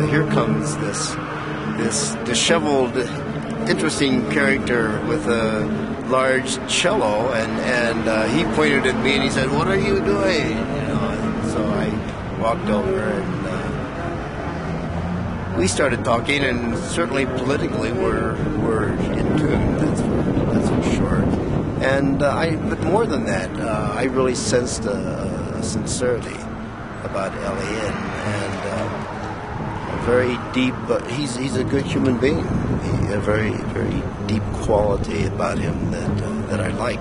Here comes this disheveled, interesting character with a large cello, and he pointed at me and he said, "What are you doing?" And so I walked over and we started talking, and certainly politically we're in tune. That's for sure. And but more than that, I really sensed a sincerity about Eli, and very deep. He's a good human being. A very deep quality about him that I like.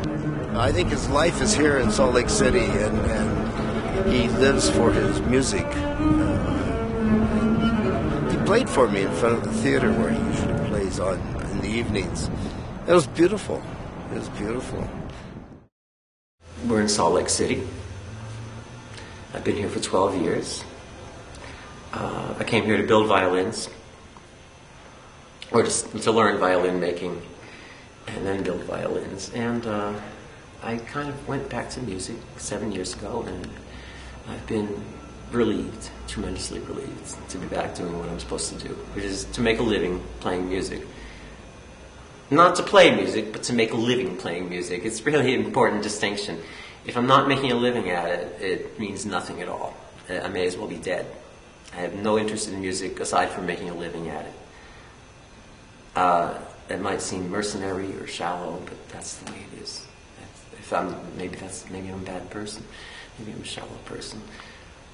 I think his life is here in Salt Lake City, and he lives for his music. He played for me in front of the theater where he usually plays on in the evenings. It was beautiful. It was beautiful. We're in Salt Lake City. I've been here for 12 years. I came here to build violins, or just to learn violin making, and then build violins. And I kind of went back to music 7 years ago, and I've been relieved, tremendously relieved, to be back doing what I'm supposed to do, which is to make a living playing music. Not to play music, but to make a living playing music. It's really an important distinction. If I'm not making a living at it, it means nothing at all. I may as well be dead. I have no interest in music aside from making a living at it. It might seem mercenary or shallow, but that's the way it is. Maybe I'm a bad person. Maybe I'm a shallow person.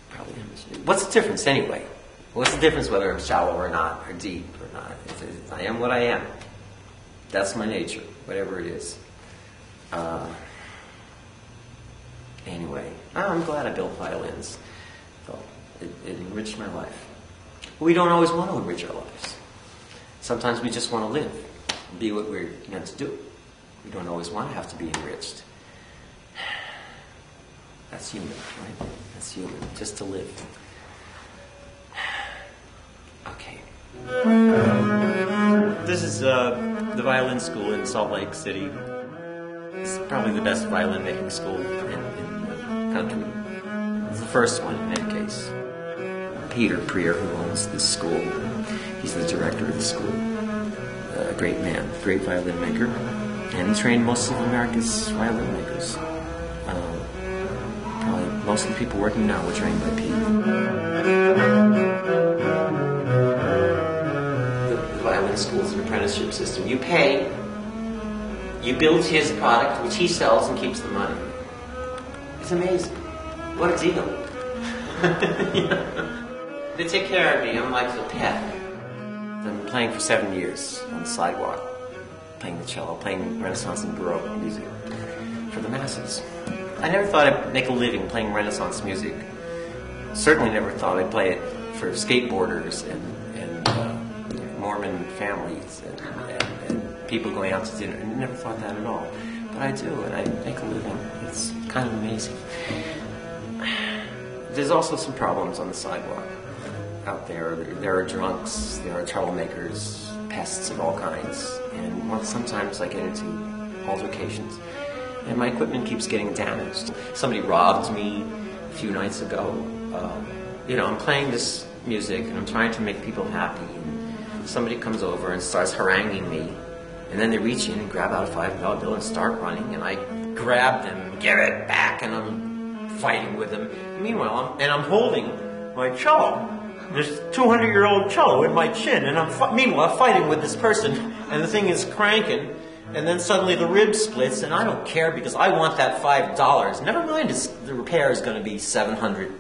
Probably am. What's the difference anyway? What's the difference whether I'm shallow or not, or deep or not? I am what I am. That's my nature, whatever it is. Anyway, I'm glad I built violins. So it enriched my life. We don't always want to enrich our lives. Sometimes we just want to live, be what we're meant to do. We don't always want to have to be enriched. That's human, right? That's human, just to live. Okay. This is the violin school in Salt Lake City. It's probably the best violin making school in the country. It's the first one in any case. Peter Prier, who owns this school, he's the director of the school. A great man, great violin maker, and he trained most of America's violin makers. Probably most of the people working now were trained by Pete. The violin school is an apprenticeship system. You pay, you build his product, which he sells and keeps the money. It's amazing. What a deal. They take care of me. I'm like a pet. I've been playing for 7 years on the sidewalk, playing the cello, playing Renaissance and Baroque music for the masses. I never thought I'd make a living playing Renaissance music. Certainly never thought I'd play it for skateboarders and Mormon families and people going out to dinner. I never thought that at all. But I do, and I make a living. It's kind of amazing. There's also some problems on the sidewalk out there. There are drunks, there are troublemakers, pests of all kinds. And sometimes I get into altercations. And my equipment keeps getting damaged. Somebody robbed me a few nights ago. I'm playing this music and I'm trying to make people happy. And somebody comes over and starts haranguing me. And then they reach in and grab out a $5 bill and start running. And I grab them, give it back, and I'm fighting with them. Meanwhile, I'm holding my cello. This 200-year-old cello in my chin. And I'm meanwhile fighting with this person. And the thing is cranking. And then suddenly the rib splits, and I don't care because I want that $5. Never mind, the repair is going to be $700.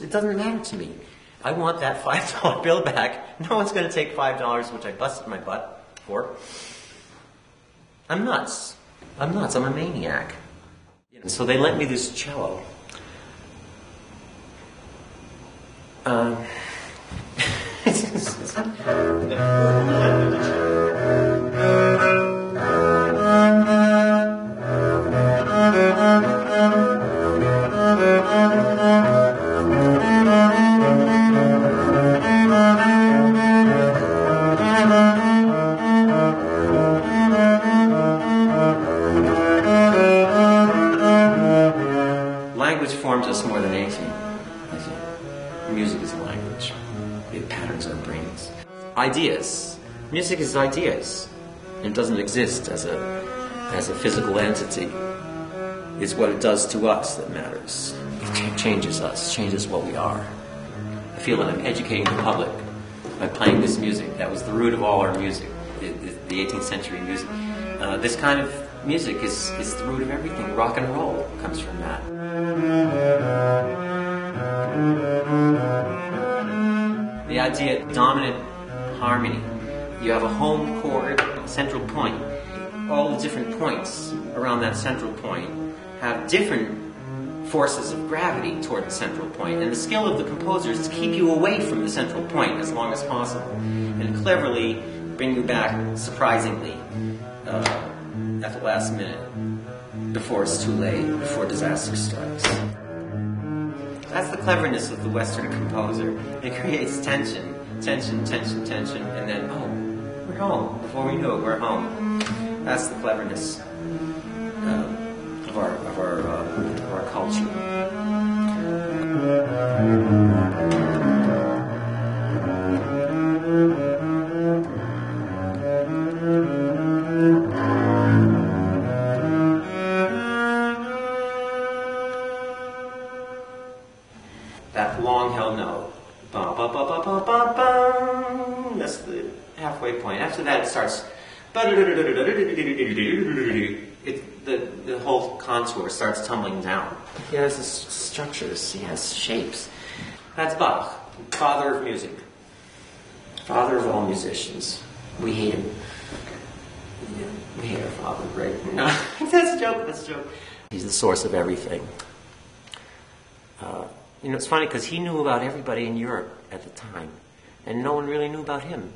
It doesn't matter to me. I want that $5 bill back. No one's going to take $5, which I busted my butt for. I'm nuts. I'm a maniac. And so they lent me this cello. Language forms us more than anything, I think. Music is a language. It patterns our brains. Ideas. Music is ideas. It doesn't exist as a physical entity. It's what it does to us that matters. It changes us, changes what we are. I feel that I'm educating the public by playing this music. That was the root of all our music, the 18th century music. This kind of music is the root of everything. Rock and roll comes from that. The idea of dominant harmony. You have a home chord, central point. All the different points around that central point have different forces of gravity toward the central point. And the skill of the composer is to keep you away from the central point as long as possible and cleverly bring you back, surprisingly, at the last minute, before it's too late, before disaster strikes. That's the cleverness of the Western composer. It creates tension, tension, tension, tension, and then, oh, we're home. Before we know it, we're home. That's the cleverness of our culture. That long-held note. Ba, ba, ba, ba, ba, ba, ba. That's the halfway point. After that, it starts. The whole contour starts tumbling down. He has this structures. He has shapes. That's Bach, father of music, father of all musicians. We hate him. Yeah, we hate our father, right? No, that's a joke. That's a joke. He's the source of everything. It's funny because he knew about everybody in Europe at the time, and no one really knew about him.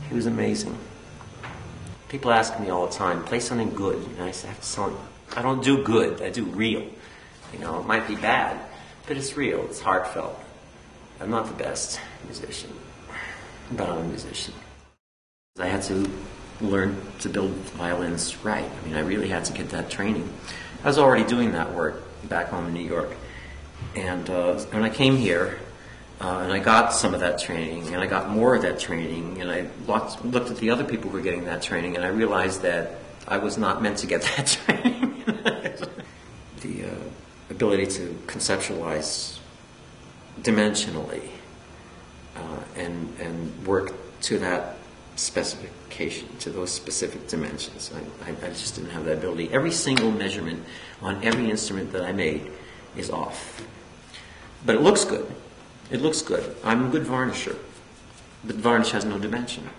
He was amazing. People ask me all the time, play something good. And I say, I don't do good, I do real. It might be bad, but it's real, it's heartfelt. I'm not the best musician, but I'm a musician. I had to learn to build violins right. I really had to get that training. I was already doing that work back home in New York. And when I came here, and I got some of that training, and I got more of that training, and I looked at the other people who were getting that training, and I realized that I was not meant to get that training. The ability to conceptualize dimensionally and work to that specification, to those specific dimensions. I just didn't have that ability. Every single measurement on every instrument that I made is off. But it looks good. It looks good. I'm a good varnisher. But varnish has no dimension.